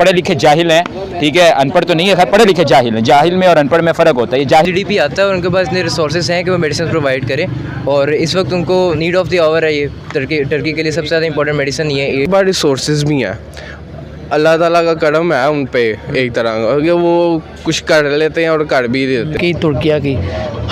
पढ़े लिखे जाहिल हैं, ठीक है, अनपढ़ तो नहीं है, पढ़े लिखे जाहिल हैं। जाहिल में और अनपढ़ में फ़र्क होता है। ये जाहिल जीडीपी आता है और उनके पास इतने रिसोर्सेज हैं कि वो मेडिसिन प्रोवाइड करें, और इस वक्त उनको नीड ऑफ द आवर है। ये टर्की के लिए सबसे ज़्यादा इंपॉर्टेंट मेडिसिन ये है। बार रिसोर्सेज भी हैं, अल्लाह ताला का करम है उन पे एक तरह का कि वो कुछ कर लेते हैं और कर भी देते हैं। कि तुर्किया की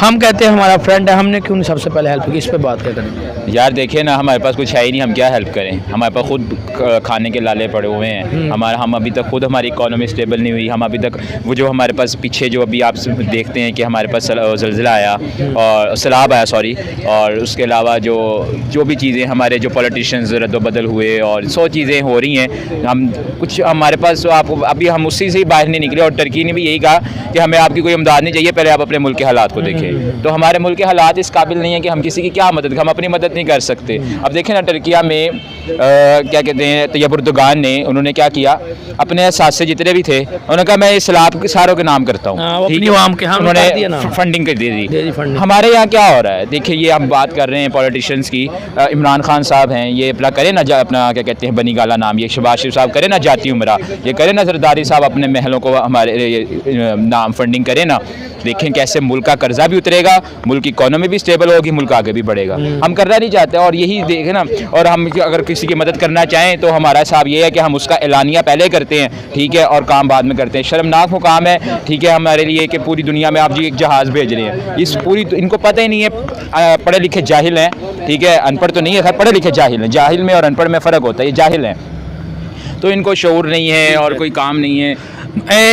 हम कहते हैं हमारा फ्रेंड है, हमने क्यों नहीं सबसे पहले हेल्प की? इस पे बात क्या करें यार? देखिए ना, हमारे पास कुछ है ही नहीं, हम क्या हेल्प करें? हमारे पास खुद खाने के लाले पड़े हुए हैं। हम अभी तक खुद हमारी इकोनॉमी स्टेबल नहीं हुई। हम अभी तक वो जो हमारे पास पीछे जो अभी आप देखते हैं कि हमारे पास ज़लज़ला आया और सैलाब आया, सॉरी, और उसके अलावा जो भी चीज़ें हमारे जो पॉलिटिशियंस रद्दबदल हुए और 100 चीज़ें हो रही हैं, हम कुछ हमारे पास अभी हम उसी से ही बाहर नहीं निकले। और टर्की ने भी यही कहा कि हमें आपकी कोई इमदाद नहीं चाहिए, पहले आप अपने मुल्क के हालात को देखें। तो हमारे मुल्क के हालात इस काबिल नहीं है कि हम किसी की क्या मदद, हम अपनी मदद नहीं कर सकते। अब देखें ना, टर्किया में क्या कहते हैं, तैयब एर्दोगान ने उन्होंने क्या किया, अपने साथ से जितने भी थे उन्होंने कहा मैं इस सैलाब के सारों के नाम करता हूँ, उन्होंने फंडिंग कर दे दी। हमारे यहाँ क्या हो रहा है? देखिए, ये हम बात कर रहे हैं पॉलिटिशियंस की। इमरान खान साहब हैं, ये अपना करें ना, अपना क्या कहते हैं, बनी गाला नाम, ये शहबाज शरीफ साहब करें ना जाती उमरा, ये करें ना जरदारी साहब अपने महलों को हमारे नाम फंडिंग करें ना। देखें कैसे मुल्क का कर्जा भी उतरेगा, मुल्क की इकोनॉमी भी स्टेबल होगी, मुल्क आगे भी बढ़ेगा। हम करना नहीं चाहते, और यही देखें ना। और हम अगर किसी की मदद करना चाहें तो हमारा हिसाब ये है कि हम उसका एलानिया पहले करते हैं, ठीक है, और काम बाद में करते हैं। शर्मनाक मुकाम है, ठीक है, हमारे लिए कि पूरी दुनिया में आप जी एक जहाज़ भेज रहे हैं। इनको पता ही नहीं है, पढ़े लिखे जाहिल हैं, ठीक है, अनपढ़ तो नहीं है, पढ़े लिखे जाहिल हैं। जाहिल में और अनपढ़ में फ़र्क होता है। ये जाहिल हैं तो इनको शऊर नहीं है और कोई काम नहीं है।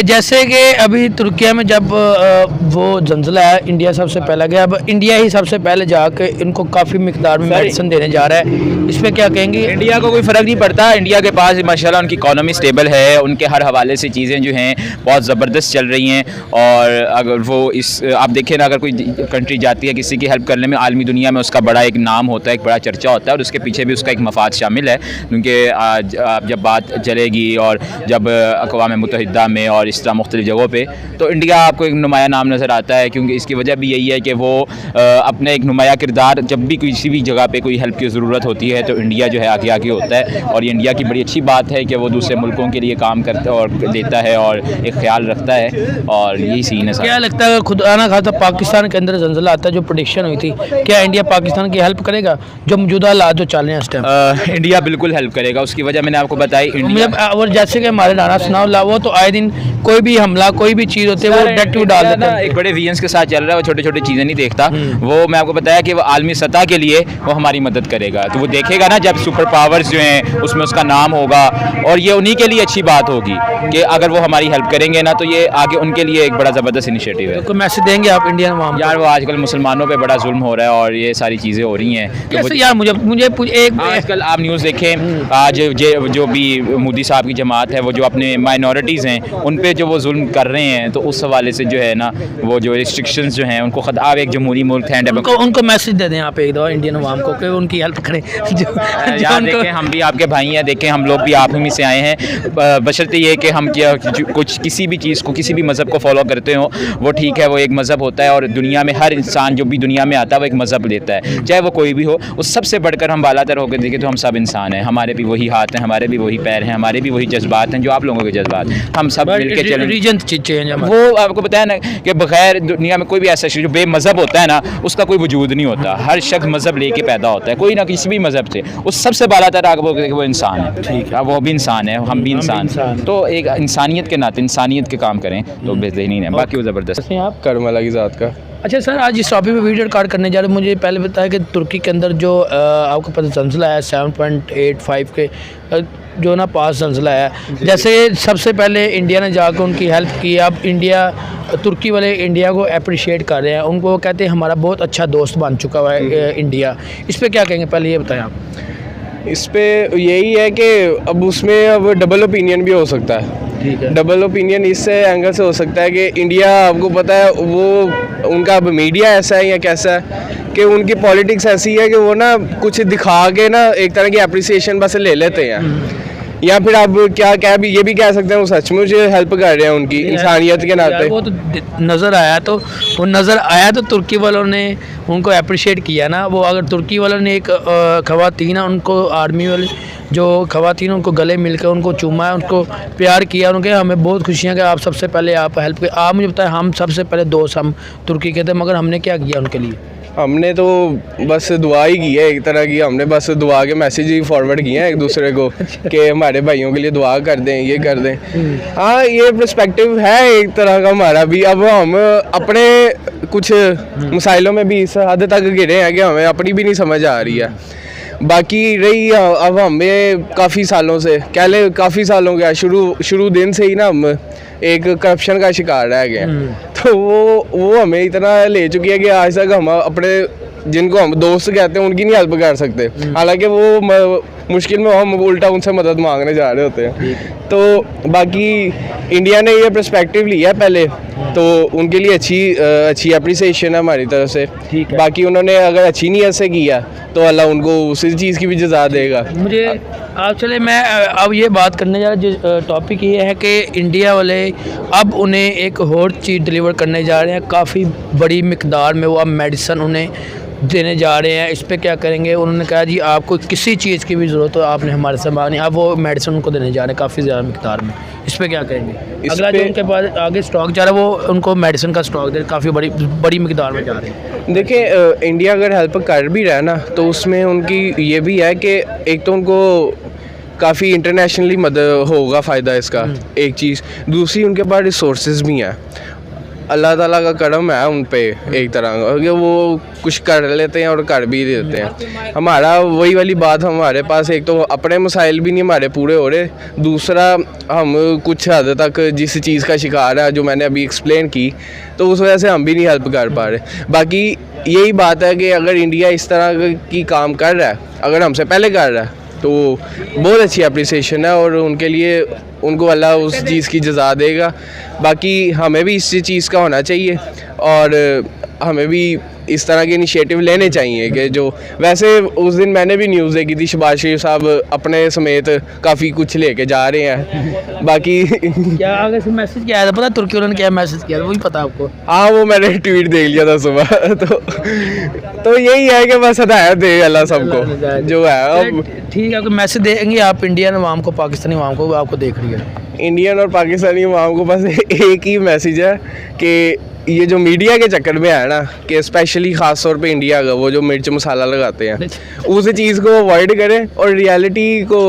जैसे कि अभी तुर्किया में जब वो ज़लज़ला है, इंडिया सबसे पहला गया। अब इंडिया ही सबसे पहले जाके इनको काफ़ी मिकदार में मेडिसिन देने जा रहा है। इस पर क्या कहेंगे? इंडिया को कोई फ़र्क नहीं पड़ता। इंडिया के पास माशाल्लाह उनकी इकोनॉमी स्टेबल है, उनके हर हवाले से चीज़ें जो हैं बहुत ज़बरदस्त चल रही हैं। और अगर वो आप देखें ना, अगर कोई कंट्री जाती है किसी की हेल्प करने में, आलमी दुनिया में उसका बड़ा एक नाम होता है, एक बड़ा चर्चा होता है, और उसके पीछे भी उसका एक मफाद शामिल है। क्योंकि जब बात चलेगी और जब अक़वाम मुत्तहिदा में और इस तरह मुख्तलिफ जगहों पे, तो इंडिया आपको एक नुमाया नाम नज़र आता है। क्योंकि इसकी वजह भी यही है कि वो अपने एक नुमाया किरदार, जब भी किसी भी जगह पे कोई हेल्प की ज़रूरत होती है तो इंडिया जो है आगे आगे होता है। और ये इंडिया की बड़ी अच्छी बात है कि वो दूसरे मुल्कों के लिए काम करता और देता है और एक ख्याल रखता है। और यही सीन है। क्या लगता है, खुदा ना खासा पाकिस्तान के अंदर ज़लज़ला आता है, जो प्रेडिक्शन हुई थी, क्या इंडिया पाकिस्तान की हेल्प करेगा जो मौजूदा हालात जो चल रहे हैं इस टाइम? इंडिया बिल्कुल हेल्प करेगा। उसकी वजह मैंने आपको बताई। और जैसे कि हमारे नाना सुनाउल्लाह, वो तो आए दिन कोई भी हमला, कोई भी चीज़ होती है, वो डायरेक्टिव डाल देते हैं। एक बड़े विजन्स के साथ चल रहा है, वो छोटे छोटे चीज़ें नहीं देखता। वो मैं आपको बताया कि वो आलमी सतह के लिए वो हमारी मदद करेगा। तो वो देखेगा ना, जब सुपर पावर्स जो हैं उसमें उसका नाम होगा, और ये उन्हीं के लिए अच्छी बात होगी कि अगर वो हमारी हेल्प करेंगे ना, तो ये आगे उनके लिए एक बड़ा ज़बरदस्त इनिशिएटिव है। तो मैसेज देंगे आप इंडियन अवाम? यार, वो आजकल मुसलमानों पे बड़ा जुल्म हो रहा है और ये सारी चीज़ें हो रही हैं। कैसे यार? मुझे एक आजकल आप न्यूज़ देखें, आज जो भी मोदी साहब की जमात है, वो जो अपने माइनॉरिटीज़ हैं उन पे जो वो जुल्म कर रहे हैं, तो उस हवाले से जो है ना, वो जो रिस्ट्रिक्शंस जो हैं उनको आप एक जमहूरी मुल्क हैं, उनको मैसेज दे दें आप एक दो इंडियन अवाम को कि उनकी हेल्प करें। यार देखें, हम भी आपके भाई हैं, देखें हम लोग भी आप ही में से आए हैं। बशर्ते ये कि हम कुछ किसी भी चीज़ को, किसी भी मज़हब को फॉलो करते हो, वो ठीक है, वो एक मज़हब होता है। और दुनिया में हर इंसान जो भी दुनिया में आता है वो एक मज़हब लेता है, चाहे वो कोई भी हो। उस सबसे बढ़कर हम बालातर होकर देखें तो हम सब इंसान हैं। हमारे भी वही हाथ हैं, हमारे भी वही पैर हैं, हमारे भी वही जज्बात हैं जो आप लोगों के जज्बात। हम सब मिलकर चलें। रीजन चेंज, वो आपको बताया ना कि बगैर दुनिया में कोई भी ऐसा जो बेमज़हब होता है ना, उसका कोई वजूद नहीं होता। हर शख्स मज़हब लेके पैदा होता है, कोई ना किसी भी मज़हब से। उस सबसे बालातर आगे वो इंसान है, ठीक है, वो भी इंसान है, हम भी इंसान। तो एक इंसानियत के नाते इंसानियत के काम करें तो बेहतरीन है। बाकी वो ज़बरदस्त है। आप करमला की ज़ात का। अच्छा सर, आज इस टॉपिक पे वीडियो रिकॉर्ड करने जा रहे हैं। मुझे पहले बताया कि तुर्की के अंदर जो आपको पता ज़लज़ला है 7.85 के जो ना पास ज़लज़ला है। जैसे सबसे पहले इंडिया ने जाकर उनकी हेल्प की। अब तुर्की वाले इंडिया को अप्रिशिएट कर रहे हैं, उनको कहते हैं हमारा बहुत अच्छा दोस्त बन चुका हुआ है इंडिया। इस पर क्या कहेंगे, पहले ये बताएं आप। इस पे यही है कि अब उसमें अब डबल ओपिनियन भी हो सकता है। ठीक है, डबल ओपिनियन इससे एंगल से हो सकता है कि इंडिया, आपको पता है वो उनका अब मीडिया ऐसा है या कैसा है कि उनकी पॉलिटिक्स ऐसी है कि वो ना कुछ दिखा के ना एक तरह की अप्रिसिएशन बस ले लेते हैं। या फिर आप क्या भी ये भी कह सकते हैं वो सचमुच हेल्प कर रहे हैं उनकी इंसानियत के नाते। वो तो नज़र आया तो तुर्की वालों ने उनको अप्रिशिएट किया ना। वो अगर तुर्की वालों ने एक ख़वातीन उनको आर्मी वाले जो ख़वातीन उनको गले मिलकर उनको चूमा है, उनको प्यार किया, उनके हमें बहुत खुशियाँ कि आप सबसे पहले आप हेल्प किए। आप मुझे बताएं, हम सबसे पहले दोस्त हम तुर्की के थे, मगर हमने क्या किया उनके लिए? हमने तो बस दुआ ही की है एक तरह की, हमने बस दुआ के मैसेज ही फॉरवर्ड किए हैं एक दूसरे को कि हमारे भाइयों के लिए दुआ कर दें, ये कर दें। हाँ, ये पर्सपेक्टिव है एक तरह का हमारा भी। अब हम अपने कुछ मसाइलों में भी इस हद तक गिरे हैं कि हमें अपनी भी नहीं समझ आ रही है। बाकी रही अब हमें काफ़ी सालों से, कह ले काफ़ी सालों का शुरू दिन से ही ना हम एक करप्शन का शिकार रह गए हैं। तो वो हमें इतना ले चुकी है कि आज तक हम अपने जिनको हम दोस्त कहते हैं उनकी नहीं हेल्प कर सकते, हालांकि वो मुश्किल में हम उल्टा उनसे मदद मांगने जा रहे होते हैं। तो बाकी इंडिया ने ये पर्सपेक्टिव लिया पहले, तो उनके लिए अच्छी अप्रिसिएशन है हमारी तरफ से। बाकी उन्होंने अगर अच्छी नीयत से किया तो अल्लाह उनको उसी चीज़ की भी जज़ा देगा। मुझे आप चले, मैं अब ये बात करने जा रहा, जो टॉपिक ये है कि इंडिया वाले अब उन्हें एक और चीज़ डिलीवर करने जा रहे हैं, काफ़ी बड़ी मिकदार में वो अब मेडिसन उन्हें देने जा रहे हैं। इस पे क्या करेंगे? उन्होंने कहा जी आपको किसी चीज़ की भी ज़रूरत हो आपने हमारे से मांगनी, अब वो मेडिसिन उनको देने जा रहे हैं काफ़ी ज़्यादा मिकदार में। इस पे क्या करेंगे? अगला जो उनके पास आगे स्टॉक जा रहा है वो उनको मेडिसिन का स्टॉक दे, काफ़ी बड़ी मिकदार में जा रहे हैं। देखिए, इंडिया अगर हेल्प कर भी रहा है ना, तो उसमें उनकी ये भी है कि एक तो उनको काफ़ी इंटरनेशनली मदद होगा फ़ायदा इसका, एक चीज़। दूसरी, उनके पास रिसोर्सेज भी हैं, अल्लाह ताला का करम है उन पे एक तरह का कि वो कुछ कर लेते हैं और कर भी देते हैं। हमारा वही वाली बात, हमारे पास एक तो अपने मसाइल भी नहीं हमारे पूरे हो रहे, दूसरा हम कुछ हद तक जिस चीज़ का शिकार है जो मैंने अभी एक्सप्लेन की, तो उस वजह से हम भी नहीं हेल्प कर पा रहे। बाकी यही बात है कि अगर इंडिया इस तरह की काम कर रहा है, अगर हमसे पहले कर रहा है, तो बहुत अच्छी अप्रिसिएशन है और उनके लिए उनको अल्लाह उस चीज़ की जज़ा देगा। बाकी हमें भी इस चीज़ का होना चाहिए और हमें भी इस तरह के इनिशिएटिव लेने चाहिए कि जो, वैसे उस दिन मैंने भी न्यूज़ देखी थी, शहबाज शरीफ साहब अपने समेत काफ़ी कुछ लेके जा रहे हैं। बाकी क्या आगे से मैसेज क्या आया था पता? तुर्की उन्होंने क्या मैसेज किया था वही पता आपको? हाँ, वो मैंने ट्वीट देख लिया था सुबह। तो यही है कि बस हदायत दे अल्लाह सबको जो है। अब ठीक है, मैसेज देंगे आप इंडियन अवाम को, पाकिस्तानी अवाम को, आपको देख रही है इंडियन और पाकिस्तानी अवाम को बस एक ही मैसेज है कि ये जो मीडिया के चक्कर में है ना, कि स्पेशली ख़ास तौर पे इंडिया का वो जो मिर्च मसाला लगाते हैं, उस चीज़ को अवॉइड करें और रियलिटी को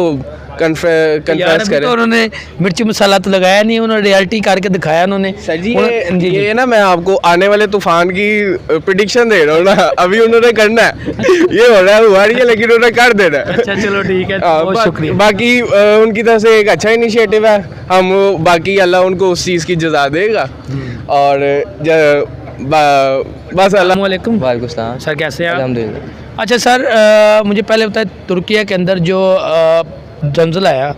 कन्फेस करें। तो उन्होंने मिर्ची मसाला तो लगाया नहीं, उन्होंने रियलिटी करके दिखाया उन्होंने। सर जी, ये ना मैं आपको आने वाले तूफान की प्रेडिक्शन दे रहा हूँ ना, अभी उन्होंने करना है, ये हो रहा है हुआ नहीं है, लेकिन उन्होंने कर देना है। अच्छा चलो ठीक है, बहुत शुक्रिया। बाकी उनकी तरफ से एक अच्छा इनिशिएटिव है, हम बाकी अल्लाह उनको उस चीज़ की जज़ा देगा। और बस अल्लाम वालेकुम सलाम। सर कैसे हैं? अल्हम्दुलिल्लाह। अच्छा सर, मुझे पहले बताएं, तुर्की के अंदर जो जंजला आया,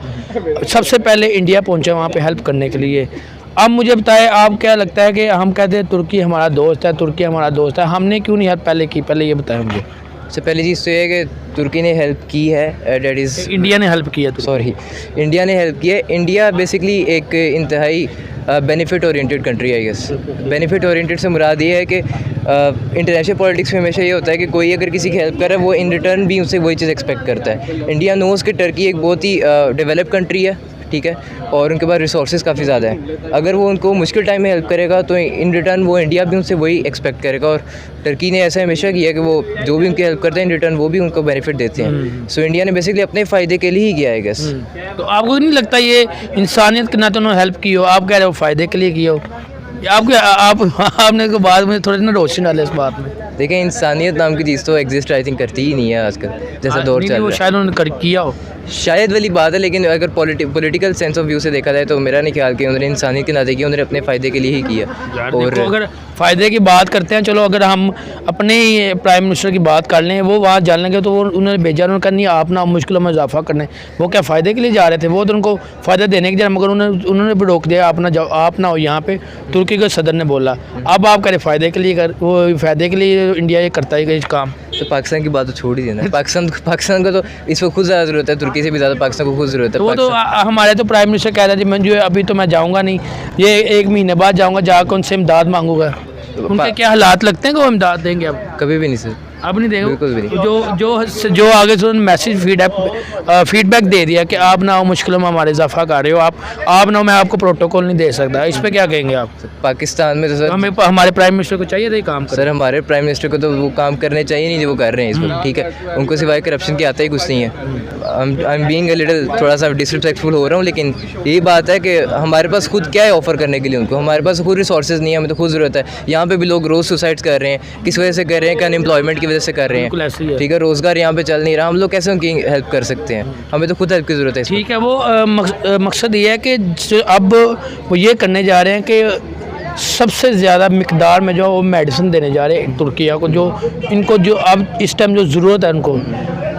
सबसे पहले इंडिया पहुंचा वहाँ पे हेल्प करने के लिए। अब मुझे बताएं, आप क्या लगता है कि हम कहते हैं तुर्की हमारा दोस्त है, तुर्की हमारा दोस्त है, हमने क्यों नहीं हेल्प पहले की? पहले ये बताएं मुझे। सबसे पहली चीज़ तो ये है कि तुर्की ने हेल्प की है, डेट इज़ इंडिया ने हेल्प की है। सॉरी, इंडिया ने हेल्प की है। इंडिया बेसिकली एक इंतहाई बेनिफिट ओरिएंटेड कंट्री है, आई गेस। बेनिफिट ओरिएंटेड से मुराद ये है कि इंटरनेशनल पॉलिटिक्स में हमेशा ये होता है कि कोई अगर किसी की हेल्प कर रहा है, वो इन रिटर्न भी उससे वही चीज़ एक्सपेक्ट करता है। इंडिया नोज़ कि टर्की एक बहुत ही डेवलप कंट्री है, ठीक है, और उनके पास रिसोर्सेज काफ़ी ज़्यादा है। अगर वो उनको मुश्किल टाइम में हेल्प करेगा तो इन रिटर्न वो इंडिया भी उनसे वही एक्सपेक्ट करेगा। और टर्की ने ऐसा हमेशा किया कि वो जो भी उनकी हेल्प करते हैं इन रिटर्न वो भी उनको बेनिफिट देते हैं। सो इंडिया ने बेसिकली अपने फ़ायदे के लिए ही किया है, गेस। तो आपको नहीं लगता ये इंसानियत के नाते उन्होंने हेल्प की हो? आप कह रहे हो फ़ायदे के लिए किया हो, आपने को बाद में थोड़ी ना रोशनी डाले इस बात में। देखिए, इंसानियत नाम की चीज़ तो एग्जिस्ट आई थिंक करती ही नहीं है आजकल, जैसा दौर चल रहा है। शायद उन्होंने किया हो, शायद वाली बात है, लेकिन अगर पॉलिटिकल सेंस ऑफ व्यू से देखा जाए तो मेरा नहीं ख्याल कि उन्होंने इंसानियत के नाते किया, उन्होंने अपने फ़ायदे के लिए ही किया। और अगर फ़ायदे की बात करते हैं, चलो अगर हम अपने ही प्राइम मिनिस्टर की बात कर लें, वो वहाँ जान लेंगे तो वो उन्होंने भेजा, उन्होंने कहा नहीं आप ना मुश्किलों में इजाफा करने, वो क्या फ़ायदे के लिए जा रहे थे? वो तो उनको फ़ायदा देने के लिए, मगर उन्होंने भी रोक दिया, आप ना हो यहाँ पे। तुर्की के सदर ने बोला, अब आप करें फ़ायदे के लिए वो फ़ायदे के लिए इंडिया ये करता है काम। तो पाकिस्तान की बात तो छोड़ ही देना। पाकिस्तान को तो इस वक्त खुद ज़्यादा ज़रूरत है, तुर्की से भी ज़्यादा पाकिस्तान को खुद ज़रूरत है। तो वो तो हमारे तो प्राइम मिनिस्टर कह रहे थे मैं जो अभी तो मैं जाऊँगा नहीं, ये 1 महीने बाद जाऊँगा, जाकर उनसे इमदाद मांगूगा। उनके क्या हालात लगते हैं कि वो इमदाद देंगे? अब कभी भी नहीं सर, अब नहीं देंगे बिल्कुल भी नहीं। जो आगे से मैसेज फीडबैक दे दिया कि आप ना हो मुश्किलों में हमारे इजाफा कर रहे हो, आप ना हो, मैं आपको प्रोटोकॉल नहीं दे सकता, इस पे क्या कहेंगे आप? पाकिस्तान में तो तो सर हमें हमारे प्राइम मिनिस्टर को चाहिए था ये काम सर हमारे प्राइम मिनिस्टर को तो वो काम करने चाहिए नहीं जो वो कर रहे हैं इस वक्त, ठीक है। उनको सिवाय करप्शन के आता ही कुछ नहीं है। I am being a little थोड़ा सा डिसरिस्पेक्टफुल हो रहा हूँ, लेकिन यही बात है कि हमारे पास खुद क्या है ऑफर करने के लिए उनको, हमारे पास खुद रिसोर्सेज नहीं है, हमें तो खुद ज़रूरत है। यहाँ पे भी लोग रोज़ सुसाइड्स कर रहे हैं, किस वजह से कर रहे हैं कि अनएम्प्लॉयमेंट की वजह से कर रहे बिल्कुल ऐसे ही हैं, है। ठीक है। रोज़गार यहाँ पे चल नहीं रहा, हम लोग कैसे उनकी हेल्प कर सकते हैं? हमें तो खुद हेल्प की ज़रूरत है इसमें। ठीक है, वो मकसद ये है कि अब वो ये करने जा रहे हैं कि सबसे ज़्यादा मिकदार में जो वो मेडिसिन देने जा रहे हैं तुर्किया को, जो इनको जो अब इस टाइम जो ज़रूरत है उनको,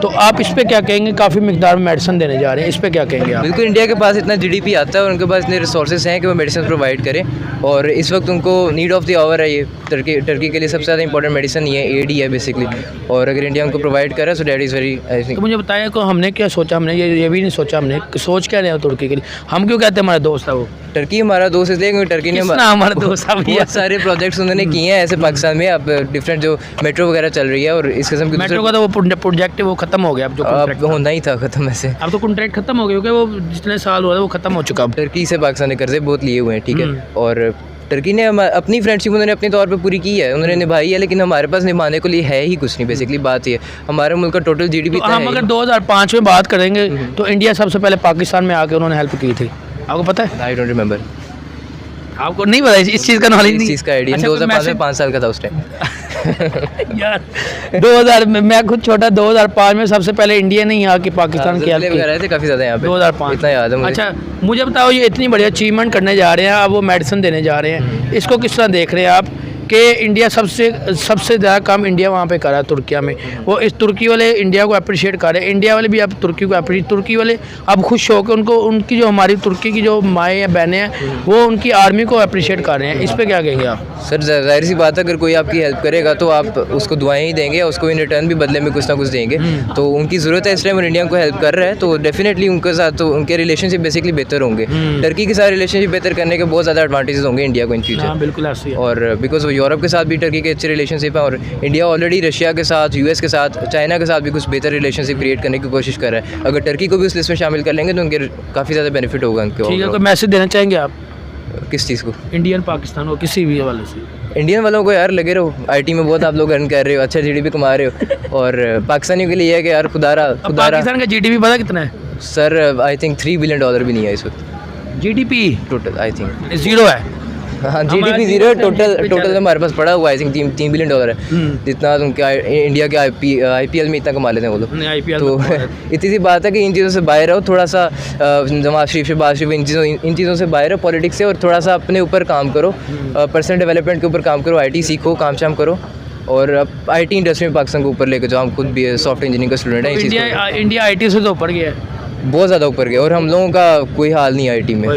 तो आप इस पे क्या कहेंगे? काफ़ी मिकदार में मेडिसिन देने जा रहे हैं, इस पे क्या कहेंगे आप? बिल्कुल, इंडिया के पास इतना जीडीपी आता है और उनके पास इतने रिसोर्सेज हैं कि वो मेडिसिन प्रोवाइड करें, और इस वक्त उनको नीड ऑफ द आवर है। ये टर्की के लिए सबसे ज़्यादा इंपॉर्टेंट मेडिसिन ये एड ही है बेसिकली, और अगर इंडिया उनको प्रोवाइड करे so that is very I think. तो मुझे बताया कि हमने क्या सोचा, हमने ये भी नहीं सोचा, हमने सोच क्या रहे हैं तुर्की के लिए? हम क्यों कहते हैं हमारा दोस्त है वो? टर्की हमारा दोस्त इसलिए क्योंकि टर्की ने हमारा दोस्त है भैया? बहुत सारे प्रोजेक्ट्स उन्होंने किए हैं ऐसे पाकिस्तान में। अब डिफरेंट जो मेट्रो वगैरह चल रही है और इस किस्म की मेट्रो का तो वो प्रोजेक्ट है वो खत्म हो गया, अब जो अब होना ही था खत्म ऐसे। अब तो कॉन्ट्रैक्ट खत्म हो गया क्योंकि वो जितने साल हुआ था वो खत्म हो चुका अब। टर्की से पाकिस्तान ने कर्जे बहुत लिए हुए हैं, ठीक है, और टर्की ने अपनी फ्रेंडशिप उन्होंने अपने तौर पे पूरी की है, उन्होंने निभाई है, लेकिन हमारे पास निभाने के लिए है ही कुछ नहीं। बेसिकली बात ये हमारे मुल्क का टोटल जीडीपी तो हम अगर 2005 में बात करेंगे तो इंडिया सबसे पहले पाकिस्तान में आके उन्होंने हेल्प की थी, आपको पता है? आई डोंट रिमेंबर, आपको नहीं पता इस चीज़ का नॉलेज? इस नहीं, चीज़ का आइडिया। अच्छा, 2005 में 5 साल का था उस टाइम। यार 2000 में मैं खुद छोटा, 2005 में सबसे पहले इंडिया ने यहाँ की पाकिस्तान की हेल्प वगैरह थे काफ़ी ज़्यादा यहाँ पे, 2005 इतना याद है मुझे। अच्छा मुझे बताओ, ये इतनी बड़ी अचीवमेंट करने जा रहे हैं, अब वो मेडिसिन देने जा रहे हैं, इसको किस तरह देख रहे हैं आप कि इंडिया सबसे ज़्यादा काम इंडिया वहाँ पे करा है तुर्किया में? वो इस तुर्की वाले इंडिया को अप्रिशिएट कर रहे हैं, इंडिया वाले भी अब तुर्की को अप्रिशिएट, तुर्की वाले अब खुश हो के उनको, उनकी जो हमारी तुर्की की जो माएँ या बहनें हैं वो उनकी आर्मी को अप्रिशिएट कर रहे हैं, इस पर क्या कहेंगे आप? सर जाहिर सी बात है, अगर कोई आपकी हेल्प करेगा तो आप उसको दुआएं ही देंगे, उसको इन रिटर्न भी बदले में कुछ ना कुछ देंगे। तो उनकी ज़रूरत है इस टाइम, और इंडिया को हेल्प कर रहा है तो डेफिनेटली उनके साथ तो उनके रिलेशनशिप बेसिकली बेहतर होंगे। टर्की के साथ रिलेशनशिप बेहतर करने के बहुत ज़्यादा एडवांटेजेस होंगे इंडिया को इन फ्यूचर। हाँ बिल्कुल ऐसे ही है। और बिकॉज वो यूरोप के साथ भी टर्की के अच्छे रिलेशनशिप है, और इंडिया ऑलरेडी रशिया के साथ, यूएस के साथ, चाइना के साथ भी कुछ बेहतर रिलेशनशिप क्रिएट करने की कोशिश कर रहा है। अगर टर्की को भी उस लिस्ट में शामिल कर लेंगे तो उनके काफ़ी ज़्यादा बेनिफिट होगा उनके। ठीक है, कोई मैसेज देना चाहेंगे आप किस चीज़ को? इंडियन पाकिस्तान को किसी भी हवाले से? इंडियन वालों को यार लगे रहो, आईटी में बहुत आप लोग अर्न कर रहे हो, अच्छा जीडीपी कमा रहे हो, और पाकिस्तानियों के लिए ये है कि यार खुदारा पाकिस्तान का जीडीपी पता कितना है सर? आई थिंक $3 बिलियन भी नहीं है इस वक्त GDP, total, I think zero है। हाँ जीडीपी जीरो है, टोटल हमारे पास पड़ा हुआ आई थिंक $3 बिलियन है, जितना उनके इंडिया के आईपीएल में इतना कमा लेते हैं वो लोग। आईपीएल तो इतनी सी बात है कि इन चीज़ों से बाहर रहो थोड़ा सा, नवाज शरीफ शहबाज शरीफ इन चीज़ों से बाहर रहो पॉलिटिक्स से, और थोड़ा सा अपने ऊपर काम करो, पर्सनल डेवलपमेंट के ऊपर काम करो, आईटी सीखो, काम शाम करो, और अब आईटी इंडस्ट्री में पाकिस्तान को ऊपर लेकर जाओ। हम खुद भी सॉफ्टवेयर इंजीनियरिंग का स्टूडेंट है, इंडिया आईटी से तो ऊपर गया है, बहुत ज़्यादा ऊपर गया, और हम लोगों का कोई हाल नहीं है आईटी में।